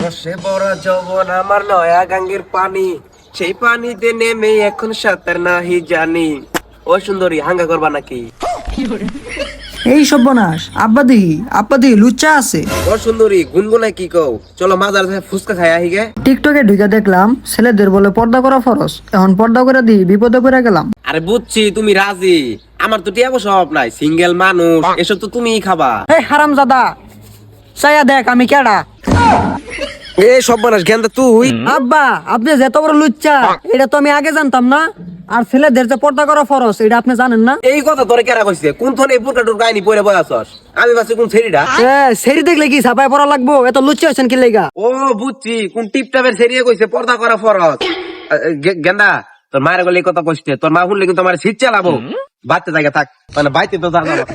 রসে ভরা যৌবন আমার নয়া গাঙ্গের পানি, সেই পানিতে নেমে এখন সাঁতার নাহি জানি। ও সুন্দরী, হাঙ্গা করবা নাকি? এই সর্বনাশ, আব্বা দিহি লুচ্চা আছে। ও সুন্দরী, গুনগুনায় কি কও? চলো মাজার ফুচকা খাই আহি গে। টিকটকে ঢুকে দেখলাম ছেলেদের বলে পর্দা করা ফরজ, এখন পর্দা করে দিই বিপদে পড়ে গেলাম। আরে বুঝছি তুমি রাজি, আমার তো টিয়া স্বভাব নাই, সিঙ্গেল মানুষ, এসব তো তুমিই খাবা। এই হারামজাদা, চাইয়া দেখ আমি কেডা। এ সর্বনাশ, গেন্দা তুই? আব্বা, আপনি যে এত বড় লুচ্চা এটা তো আমি আগে জানতাম না। আর ছেলেদের যে পর্দা করা ফরজ এটা আপনি জানেন না। এই কথা তোরে কেরা কইছে? কোন থন এই পুরটা টুর কাহিনী পড়ে বয়াছস? আমি ভাবছি কোন ছেড়িটা। সেরি দেখলে কি ছাপায় পড়া লাগবো? এত লুচ্চা হয়েছেন কি লেগা? ও বুঝছি, কোন টিপটাপের ছেড়িয়ে কইছে পর্দা করা ফরজ। গেন্দা, তোর মায়ের গলে এই কথা কইছে, তোর মা শুনলে কিন্তু আমার শীত চালাবো। বাচ্চা জায়গা থাক, মানে বাইতে তো যা যাবো।